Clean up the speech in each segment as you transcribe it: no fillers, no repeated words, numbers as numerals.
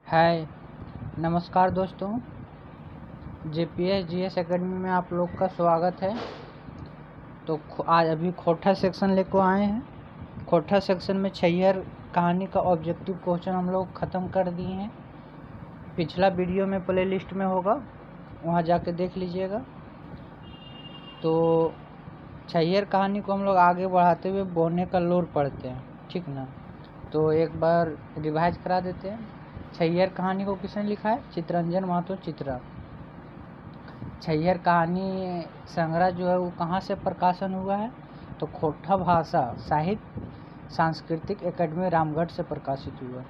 हाय, नमस्कार दोस्तों। GPS GS academy में आप लोग का स्वागत है। तो आज अभी खोटा सेक्शन लेकर आए हैं। खोटा सेक्शन में छैहर कहानी का ऑब्जेक्टिव क्वेश्चन हम लोग ख़त्म कर दिए हैं। पिछला वीडियो में प्लेलिस्ट में होगा, वहाँ जाके देख लीजिएगा। तो छैहर कहानी को हम लोग आगे बढ़ाते हुए बोने का लोर पढ़ते हैं, ठीक ना। तो एक बार रिवाइज करा देते हैं। छैहर कहानी को किसने लिखा है? चितरंजन महतो चित्रा। छैहर कहानी संग्रह जो है वो कहाँ से प्रकाशन हुआ है? तो खोटा भाषा साहित्य सांस्कृतिक एकेडमी रामगढ़ से प्रकाशित हुआ।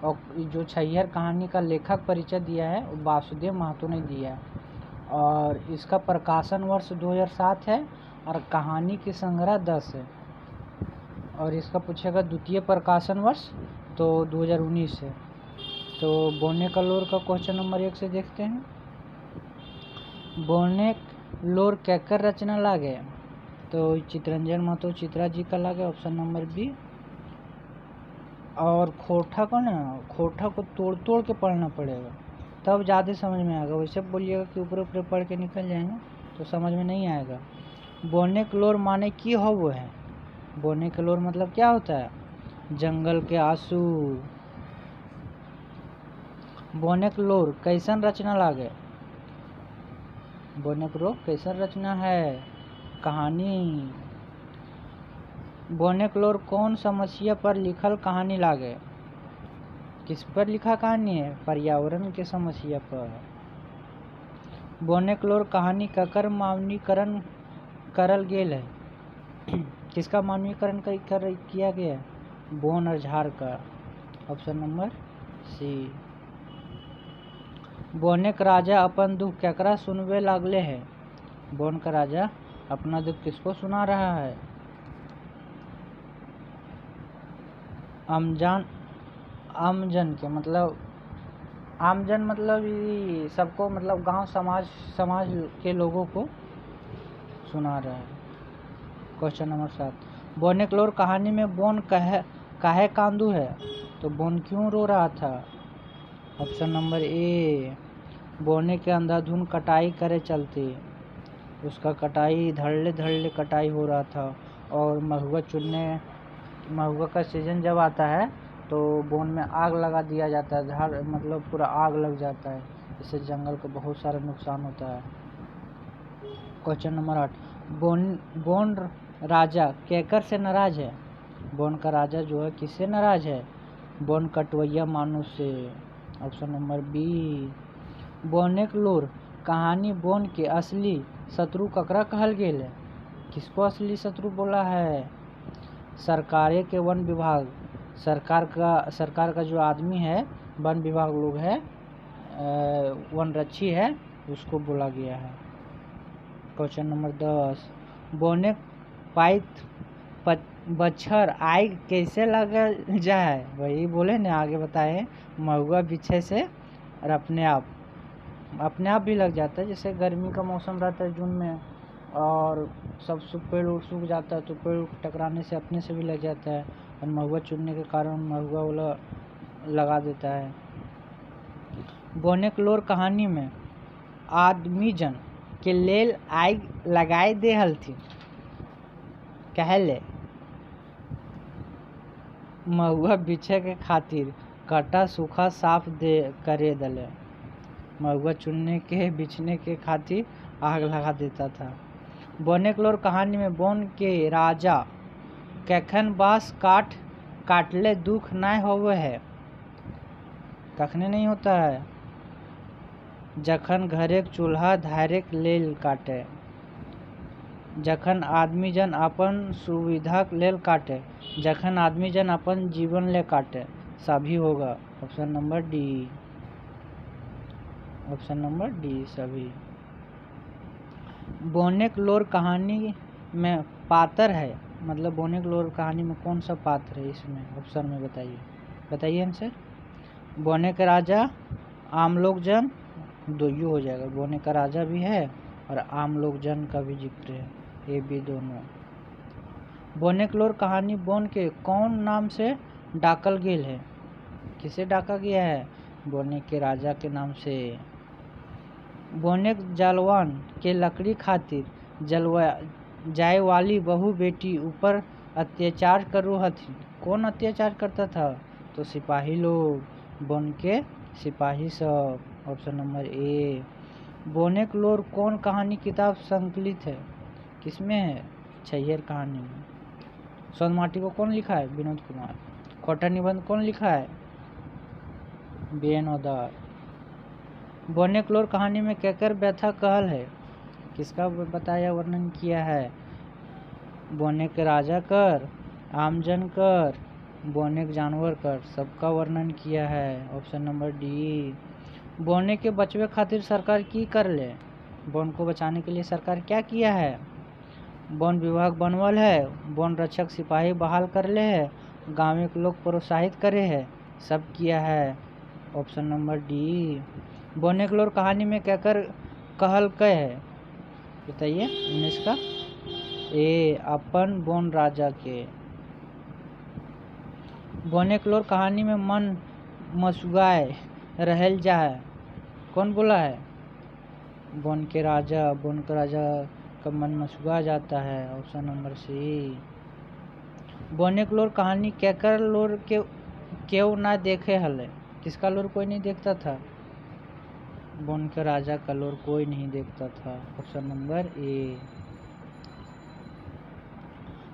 और जो छैहर कहानी का लेखक परिचय दिया है वो वासुदेव महतो ने दिया है। और इसका प्रकाशन वर्ष 2007 है और कहानी की संग्रह 10 है। और इसका पूछेगा द्वितीय प्रकाशन वर्ष, तो 2019 है। तो बोने का लोर का क्वेश्चन नंबर 1 से देखते हैं। बोने लोर कहकर रचना लागे? तो चितरंजन महतो चित्रा जी का लागे, ऑप्शन नंबर बी। और खोटा को ना, खोटा को तोड़ तोड़ के पढ़ना पड़ेगा तब ज़्यादा समझ में आएगा। वैसे बोलिएगा कि ऊपर ऊपर पढ़ के निकल जाएंगे तो समझ में नहीं आएगा। बोने का लोर माने की हो वो है? बोने का लोर मतलब क्या होता है? जंगल के आंसू। बोने का लोर कैसन रचना लागे? बोने का लोर कैसन रचना है? कहानी। बोने का लोर कौन समस्या पर लिखल कहानी लागे? किस पर लिखा कहानी है? पर्यावरण के समस्या पर। बोने का लोर कहानी ककर मानवीकरण करल गेल है? किसका मानवीकरण किया गया है? बोन और झार का, ऑप्शन नंबर सी। बोने का राजा अपन दुख केकरा सुनवे लागले है? बोन का राजा अपना दुख किसको सुना रहा है? आमजन के मतलब, आमजन मतलब सबको, मतलब गांव समाज के लोगों को सुना रहा है। Question number 7। बोने का लोर कहानी में बोन काहे कांदू है? तो बोन क्यों रो रहा था? Option number A. बोने के अंधाधुन कटाई करे चलते, उसका कटाई धड़ल्ले धड़ल्ले कटाई हो रहा था। और महुआ का सीजन जब आता है तो बोन में आग लगा दिया जाता है। झाड़ मतलब पूरा आग लग जाता है, इससे जंगल को बहुत सारा नुकसान होता है। Question number 8। बोन राजा केकर से नाराज है? बोन का राजा जो है किससे नाराज है? बोन कटवैया मानुष से, ऑप्शन नंबर बी। बोने का लोर कहानी बोन के असली शत्रु ककरा कहल गेल है? किसको असली शत्रु बोला है? सरकारे के वन विभाग, सरकार का जो आदमी है, वन विभाग लोग है, वन रक्षी है, उसको बोला गया है। Question number 10। बोने पाइत बच्छर आग कैसे लग जाए? वही बोले ना, आगे बताए, महुआ बिछे से और अपने आप भी लग जाता है। जैसे गर्मी का मौसम रहता है जून में और सब पेड़ सूख जाता है तो पेड़ टकराने से अपने से भी लग जाता है, और महुआ चुनने के कारण महुआ वाला लगा देता है। बोने का लोर कहानी में आदमीजन के लेल आग लगाए दे हलथिन कहले? महुआ बिछे के खातिर कटा सूखा साफ करे दले। महुआ चुनने के बिछने के खातिर आग लगा देता था। बोने का लोर कहानी में बोन के राजा कखन बांस काटले दुख नहीं होवे है? कखने नहीं होता है? जखन घरे चूल्हा धारे लेल काटे, जखन आदमी जन अपन सुविधा लेल काटे, जखन आदमी जन अपन जीवन ले काटे, सभी होगा, option number D. Option number D सभी। बोने का लोर कहानी में पात्र है, मतलब बोने का लोर कहानी में कौन सा पात्र है इसमें? ऑप्शन में बताइए आंसर। बोने का राजा, आम लोग जन, दो यू हो जाएगा। बोने का राजा भी है और आम लोग जन का भी जिक्र है, ये भी दोनों। बोने का लोर कहानी बोन के कौन नाम से डाकल गेल है? किसे डाका गया है? बोने के राजा के नाम से। बोनेक जलवान के लकड़ी खातिर जलवा जाए वाली बहू बेटी ऊपर अत्याचार करो हथिन। कौन अत्याचार करता था? तो सिपाही लोग, बोन के सिपाही सब। Option number A. बोनेक लोर कौन कहानी किताब संकलित है? किसमें है? छैयर कहानी में। सोनमाटी को कौन लिखा है? विनोद कुमार। खोटा निबंध कौन लिखा है? बेन ओदार। बोनेक लोर कहानी में केकर व्यथा कहल है? किसका बताया वर्णन किया है? बोनेक राजा कर, आमजन कर, बोनेक जानवर कर, सबका वर्णन किया है। Option number D. बोने के बचवे खातिर सरकार की कर ले? बोन को बचाने के लिए सरकार क्या किया है? वन विभाग बनवल है, वन रक्षक सिपाही बहाल कर ले है, गाँव के लोग प्रोत्साहित करे है, सब किया है। Option number D. बोनेक लोर कहानी में कहकर कहल कह है? बताइए 19 का। ए अपन बोन राजा के। बोनेक लोर कहानी में मन मसुगाए रहल जा है, कौन बोला है? बोन के राजा। बोन का राजा का मन मसुगा जाता है। Option number C. बोनेक लोर कहानी केकर लोर के क्यों ना देखे हले? किसका लोर कोई नहीं देखता था? बोन के राजा का लोर कोई नहीं देखता था। Option number A.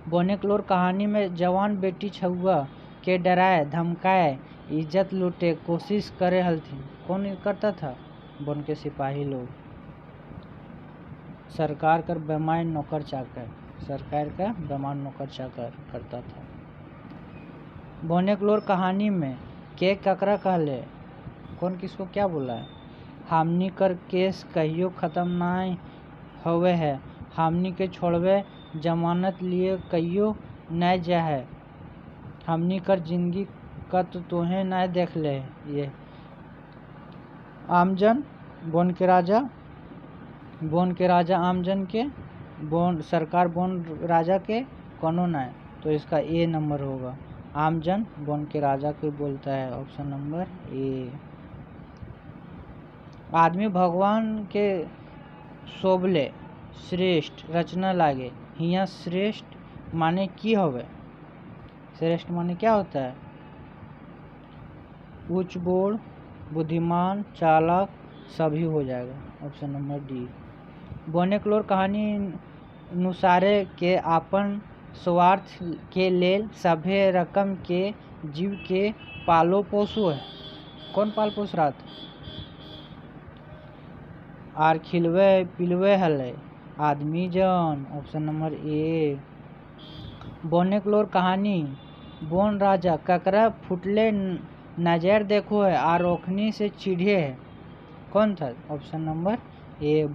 बोनेक लोर कहानी में जवान बेटी छुआ के डराए धमकाए इज्जत लूटे कोशिश करे हलथिन, कौन करता था? बोन के सिपाही लोग। सरकार कर बेमान नौकर चाकर, सरकार का बेमान नौकर चाकर करता था। बोनेक लोर कहानी में के ककरा कहले? कौन किसको क्या बोला है? हमनी कर केस कहियो खत्म नाय होवे है, हमनी के छोड़वे जमानत लिए कहियो न जा है, हमनी कर जिंदगी का तो तोहे न देख ले। ये आमजन बोन के राजा, बोन के राजा आमजन के, बोन सरकार बोन राजा के कोनो न, तो इसका ए नंबर होगा। आमजन बोन के राजा को बोलता है। Option number A. आदमी भगवान के शोभले श्रेष्ठ रचना लागे, हिया श्रेष्ठ माने की होवे? श्रेष्ठ माने क्या होता है? उच्च बोल, बुद्धिमान, चालाक, सभी हो जाएगा। Option number D. बोनेक लोर कहानी अनुसारे के आपन स्वार्थ के लेल सभे रकम के जीव के पालो पोसो है, कौन पाल पोस रहा था? आर खिलवे पिलवे हले आदमी जन। Option number A. बोनेक लोर कहानी बोन राजा ककरा फुटले नजर देखो है आर ओखनी से चिढ़े है, कौन था? Option number A.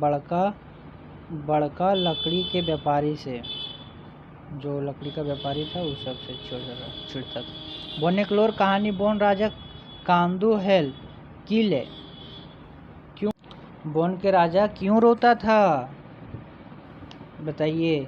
बड़का लकड़ी के व्यापारी से, जो लकड़ी का व्यापारी था उस सब से चिढ़ता था। बोनेक लोर कहानी बोन राजा कांदू हेल किले, क्यों? बोन के राजा क्यों रोता था? बताइए।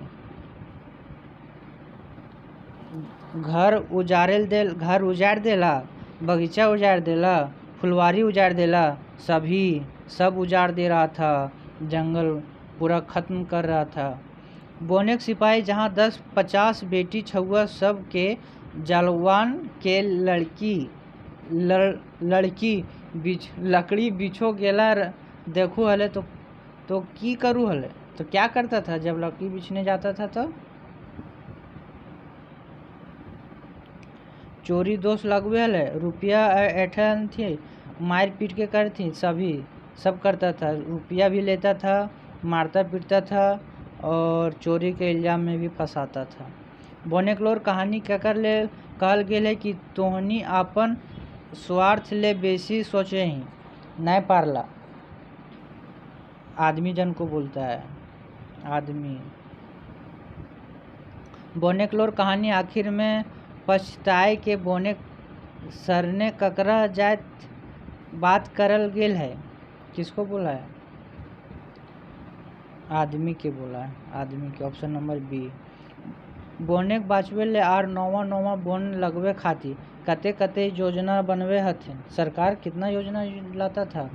घर उजाड़ देला, बगीचा उजाड़ देला, फुलवारी उजाड़ देला, सब उजाड़ दे रहा था, जंगल पूरा खत्म कर रहा था। बोनेक सिपाही जहाँ 10-50 बेटी छुआ सब के जलवान के लकड़ी बिछो गेला देखू हले तो की करू हले? तो क्या करता था जब लकड़ी बिछने जाता था? तो चोरी दोष लगवे हले, रुपया ऐठन थी, मार पीट के कर थी, सब करता था, रुपया भी लेता था, मारता पीटता था और चोरी के इल्जाम में भी फंसाता था। बोनेक लोर कहानी ककर ले कहल गेल है कि तोहनी अपन स्वार्थ ले बेसी सोचे ही नहीं पारला। आदमी जन को बोलता है, आदमी। बोनेक लोर कहानी आखिर में पछताए के बोनेक सरने ककरा जात बात करल गेल है, किसको बोला है? आदमी के बोला है, आदमी के। Option number B. बोनेक बाचवे ले आर नौवा बोन लगवे खातिर कते कते योजना बनवे हथिन। सरकार कितना योजना लाता था?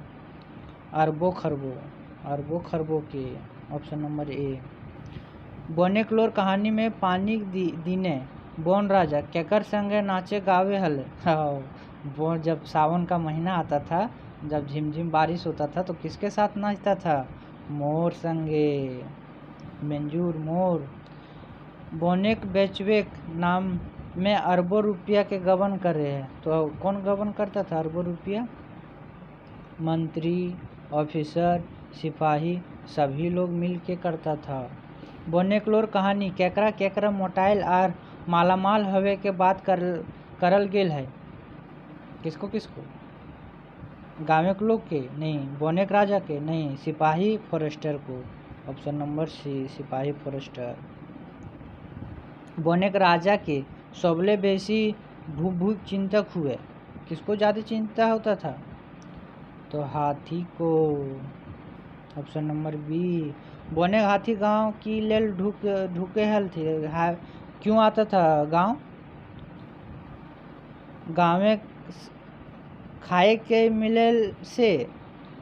अरबों खरबों के। Option number A. बोनेक्लोर कहानी में पानी दीने बोन राजा केकर संगे नाचे गावे हले। वो जब सावन का महीना आता था, जब झिमझिम बारिश होता था, तो किसके साथ नाचता था? मोर संगे। मंजूर मोर। बोनेक बेचवेक नाम में अरबों रुपया के गबन कर रहे हैं, तो कौन गबन करता था अरबों रुपया? मंत्री, ऑफिसर, सिपाही, सभी लोग मिल के करता था। बोनेक्लोर कहानी केकरा केकरा मोटाइल आर मालामाल हवे के बात करल गेल है। किसको किसको? गाँव के लोग के? नहीं। बोनेक राजा के? नहीं। सिपाही फॉरेस्टर को। ऑप्शन नंबर सी, सिपाही फॉरेस्टर। बोनेक राजा के सबले बेसी भूख चिंतक हुए। किसको ज़्यादा चिंता होता था? तो हाथी को। Option number B. बोनेक हाथी गांव की लेल ढूके हल थे। क्यों आता था गांव में? खाए के मिलल से,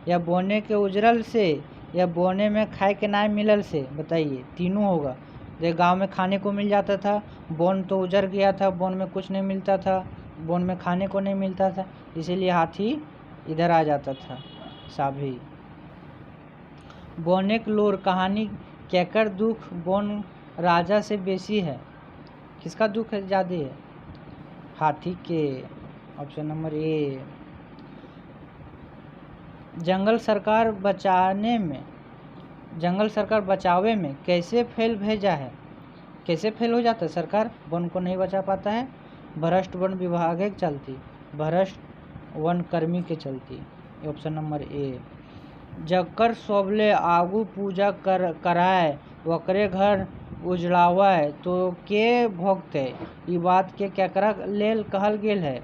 या बोने के उजरल से, या बोने में खाए के ना मिलल से? बताइए, तीनों होगा। जब गांव में खाने को मिल जाता था, बोन तो उजर गया था, बोन में कुछ नहीं मिलता था, बोन में खाने को नहीं मिलता था, इसीलिए हाथी इधर आ जाता था। साभी। बोनेक्लोर कहानी केकर दुख बोन राजा से बेसी है। किसका दुख ज़्यादा है? हाथी के। Option number A. जंगल सरकार बचावे में कैसे फेल भेजा है? कैसे फेल हो जाता है? सरकार वन को नहीं बचा पाता है। भ्रष्ट वन विभाग के चलती, भ्रष्ट वन कर्मी के चलती। Option number A. जकर सबले आगू पूजा कराए वकरे घर उजड़ावे तो के भोगते? ये बात के केकरा लेल कहल गेल है?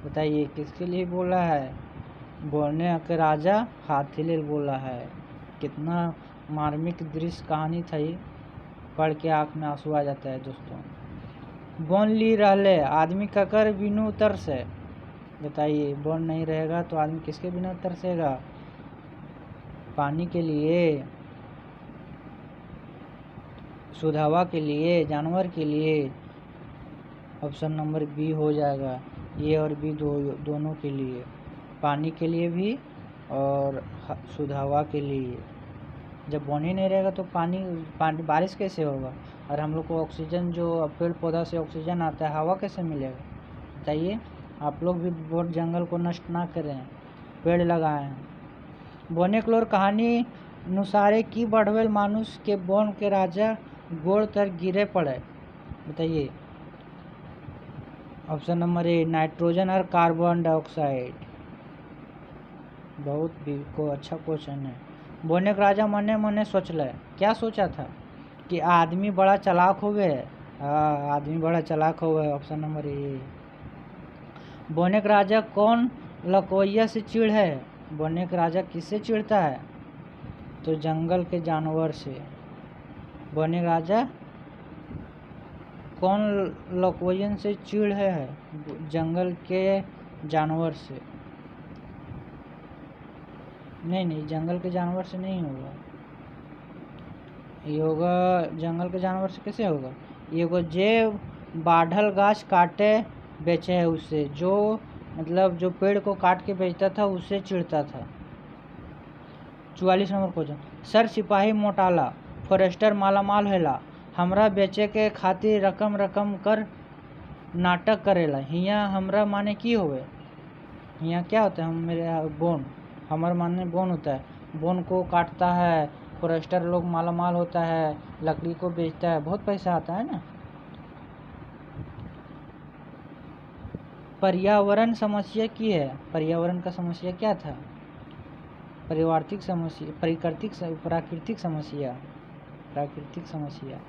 बताइए, किसके लिए बोला है? बोने के राजा हाथी लेल बोला है। कितना मार्मिक दृश्य कहानी था ये, पढ़ के आँख में आंसू आ जाता है दोस्तों। बोन ली रहले आदमी ककर बिनु तरसे? बताइए, बोन नहीं रहेगा तो आदमी किसके बिना तरसेगा? पानी के लिए, शुद्ध हवा के लिए, जानवर के लिए। ऑप्शन नंबर बी हो जाएगा। ए और बी दोनों के लिए, पानी के लिए भी और शुद्ध हवा के लिए। जब बोन ही नहीं रहेगा तो पानी बारिश कैसे होगा? और हम लोग को ऑक्सीजन, जो पेड़ पौधा से ऑक्सीजन आता है, हवा कैसे मिलेगा? बताइए। आप लोग भी बहुत जंगल को नष्ट ना करें, पेड़ लगाएं। बोनेक्लोर कहानी नुसारे की बढ़वेल मानुष के बोन के राजा गोड़ तर गिरे पड़े? बताइए। ऑप्शन नंबर ए, नाइट्रोजन और कार्बन डाइऑक्साइड। बहुत भी को अच्छा क्वेश्चन है। बोनेक राजा मने मने सोचले, क्या सोचा था? कि आदमी बड़ा चालाक हो गए। हाँ, आदमी बड़ा चालाक हो गए। Option number A. बोनेक राजा कौन लकवैया से चिढ़ है? बोनेक राजा किससे चिढ़ता है? तो जंगल के जानवर से। बोनेक राजा कौन लकवैयन से चिढ़ है? जंगल के जानवर से। नहीं, जंगल के जानवर से नहीं होगा। ये होगा जंगल के जानवर से। कैसे होगा? ये होगा जे बाढ़ल गाछ काटे बेचे है उससे, जो मतलब जो पेड़ को काट के बेचता था उससे चिढ़ता था। 44 नंबर क्वेश्चन। सर सिपाही मोटाला, फॉरेस्टर मालामाल होला, हमरा बेचे के खातिर रकम कर नाटक करेला। हिया हमरा माने की होवे? हिया क्या होता है? मेरे बोन, हमारे माने बोन होता है। बोन को काटता है, फॉरेस्टर लोग मालामाल होता है, लकड़ी को बेचता है, बहुत पैसा आता है ना। पर्यावरण समस्या की है? पर्यावरण का समस्या क्या था? प्राकृतिक समस्या।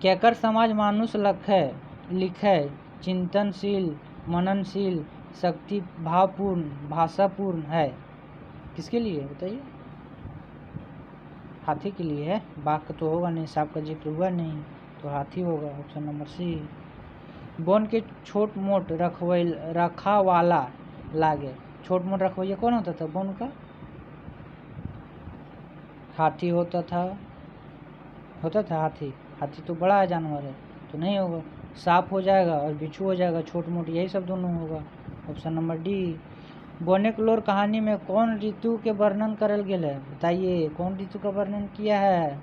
केकर समाज मानुष लिखे चिंतनशील, मननशील, शक्ति भावपूर्ण, भाषापूर्ण है? किसके लिए बताइए? हाथी के लिए है। बाघ का तो होगा नहीं, सांप का जिक्र हुआ नहीं, तो हाथी होगा। Option number C. बोन के छोट मोट रखा वाला लागे। छोट मोट रखवैया कौन होता था बोन का? हाथी होता था हाथी। हाथी तो बड़ा जानवर है तो नहीं होगा। सांप हो जाएगा और बिच्छू हो जाएगा, छोट मोट यही सब दोनों होगा। Option number D. बोनेकलोर कहानी में कौन ऋतु के वर्णन करल गेल है? बताइए कौन ऋतु का वर्णन किया है?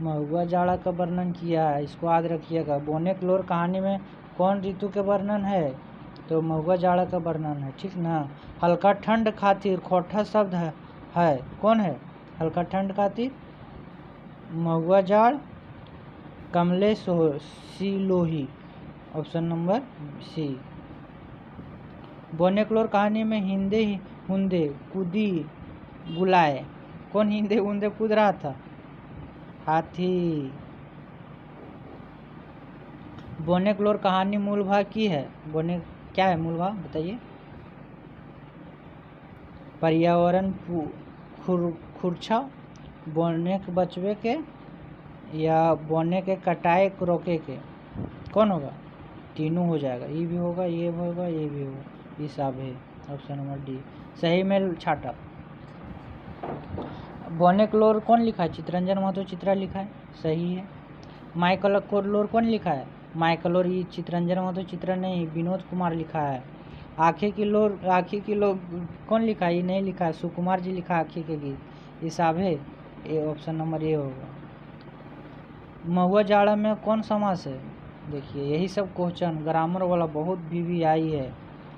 महुआ जाड़ा का वर्णन किया है, इसको याद रखिएगा। बोनेकलोर कहानी में कौन ऋतु के वर्णन है? तो महुआ जाड़ा का वर्णन है, ठीक ना। हल्का ठंड खातिर खोटा शब्द है कौन है? हल्का ठंड खातिर महुआ जाड़, कमले सिलोही। Option number C. बोनेकलोर कहानी में हिंदे हुंदे कूदी बुलाए, कौन हिंदे हुंदे कूद रहा था? हाथी। बोनेकलोर कहानी मूल भाग की है? क्या है मूल भाग बताइए? पर्यावरण खुरछा, बोनेक बचवे के, या बोने के कटाई रोके के, कौन होगा? तीनों हो जाएगा, ये भी होगा, ये भी होगा, ये भी होगा, ये सब है। ऑप्शन नंबर डी सही में छाटा। बोनेकलोर कौन लिखा है? चित्रंजन महतो चित्रा लिखा है, सही है। माइकलोर कौन लिखा है? माइकलोर ये चित्रंजन महतो चित्रा नहीं, विनोद कुमार लिखा है। आँखें की लोर कौन लिखा है? ये नहीं लिखा है, सुकुमार जी लिखा है आँखें के गीत, ये सब है। ये ऑप्शन नंबर ए होगा। महुआ जाड़ा में कौन समास है? देखिए यही सब क्वेश्चन ग्रामर वाला बहुत भी आई है,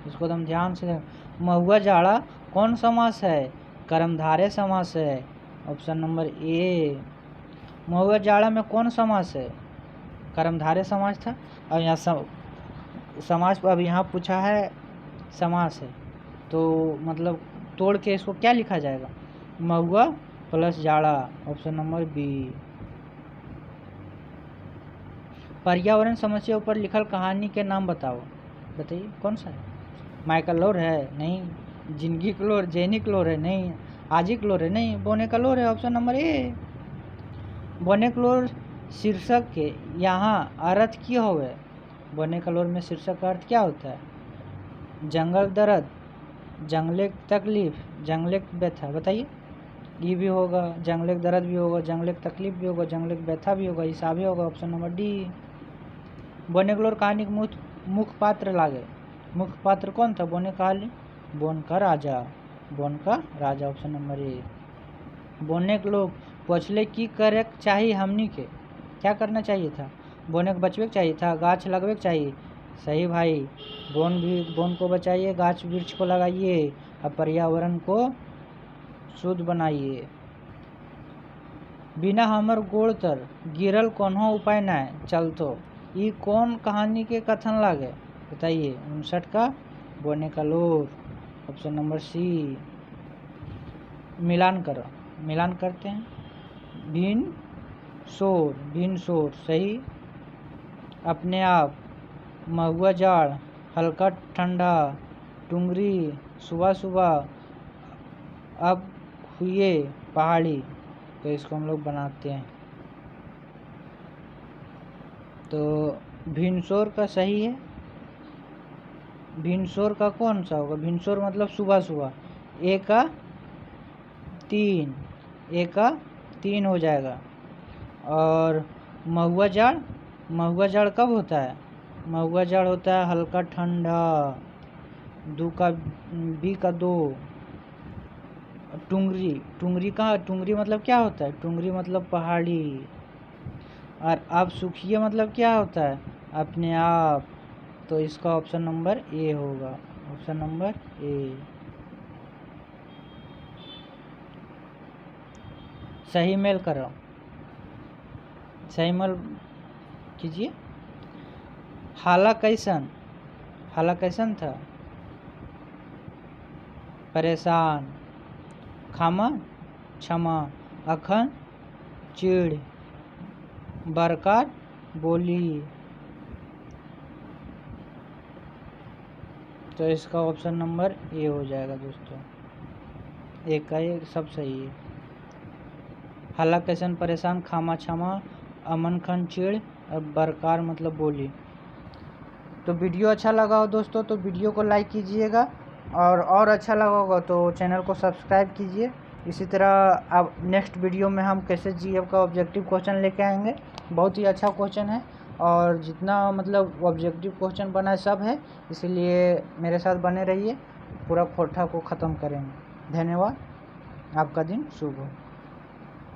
इसको एकदम ध्यान से। महुआ जाड़ा कौन समास है? कर्मधारय समास है, ऑप्शन नंबर ए। महुआ जाड़ा में कौन समास है? कर्मधारय समास था। और यहाँ समास अब यहाँ पूछा है समास है, तो मतलब तोड़ के इसको क्या लिखा जाएगा? महुआ प्लस जाड़ा, ऑप्शन नंबर बी। पर्यावरण समस्या ऊपर लिखल कहानी के नाम बताओ, बताइए कौन सा है? माइकलोर है नहीं, जिंदगी क्लोर जेनिकलोर है नहीं, आजिकलोर है नहीं, बोनेकलोर है, ऑप्शन नंबर ए। बोनेकलोर शीर्षक के यहाँ अर्थ क्या होवे? बोनेकलोर में शीर्षक का अर्थ क्या होता है? जंगल दर्द, जंगले तकलीफ, जंगले व्यथा, बताइए। ये भी होगा, जंगले दर्द भी होगा, जंगले तकलीफ भी होगा, जंगले व्यथा भी होगा, हिसाब भी होगा, ऑप्शन नंबर डी। बोनेकलोर कहानी के मुख्य पात्र लागे, मुख्य पात्र कौन था? बोन का राजा, ऑप्शन नंबर ए। बोनेकलोर पूछले की करे चाहिए हमनी के, क्या करना चाहिए था? बोने को बचवे चाहिए था, गाछ लगवे चाहिए, सही भाई। बोन को बचाइए, गाछ वृक्ष को लगाइए और पर्यावरण को शुद्ध बनाइए। बिना हमर गोड़ तर गिरल कोनो उपाय न चलतो, ये कौन कहानी के कथन लागे? बताइए। 59 का बोनेकलोर, ऑप्शन नंबर सी। मिलान करते हैं। भिन्न शोर सही। अपने आप, महुआ जाड़, हल्का ठंडा, टुंगरी, सुबह सुबह, अब हुए पहाड़ी, तो इसको हम लोग बनाते हैं। तो भिनसोर का सही है। भिनसोर का कौन सा होगा? भिनसोर मतलब सुबह सुबह, एक का तीन हो जाएगा। और महुआ जाड़ कब होता है? महुआ जाड़ होता है हल्का ठंडा, बी का 2। टुंगरी मतलब क्या होता है? टुंगरी मतलब पहाड़ी। और अब सुखिए मतलब क्या होता है? अपने आप। तो इसका ऑप्शन नंबर ए होगा, ऑप्शन नंबर ए। सही मेल करो, सही मेल कीजिए। हाला कैसन था? परेशान, खामा क्षमा, अखन चिड़, बरकार बोली। तो इसका ऑप्शन नंबर ए हो जाएगा दोस्तों, एक का एक सब सही है। हाला कैसन परेशान, खामा क्षमा, अमन खन चिड़ और बरकार मतलब बोली। तो वीडियो अच्छा लगा हो दोस्तों तो वीडियो को लाइक कीजिएगा, और अच्छा लगा होगा तो चैनल को सब्सक्राइब कीजिए। इसी तरह अब नेक्स्ट वीडियो में हम कैसे जीएफ का ऑब्जेक्टिव क्वेश्चन लेके आएंगे। बहुत ही अच्छा क्वेश्चन है, और जितना मतलब ऑब्जेक्टिव क्वेश्चन बना है सब है, इसलिए मेरे साथ बने रहिए, पूरा खोटा को ख़त्म करेंगे। धन्यवाद, आपका दिन शुभ हो।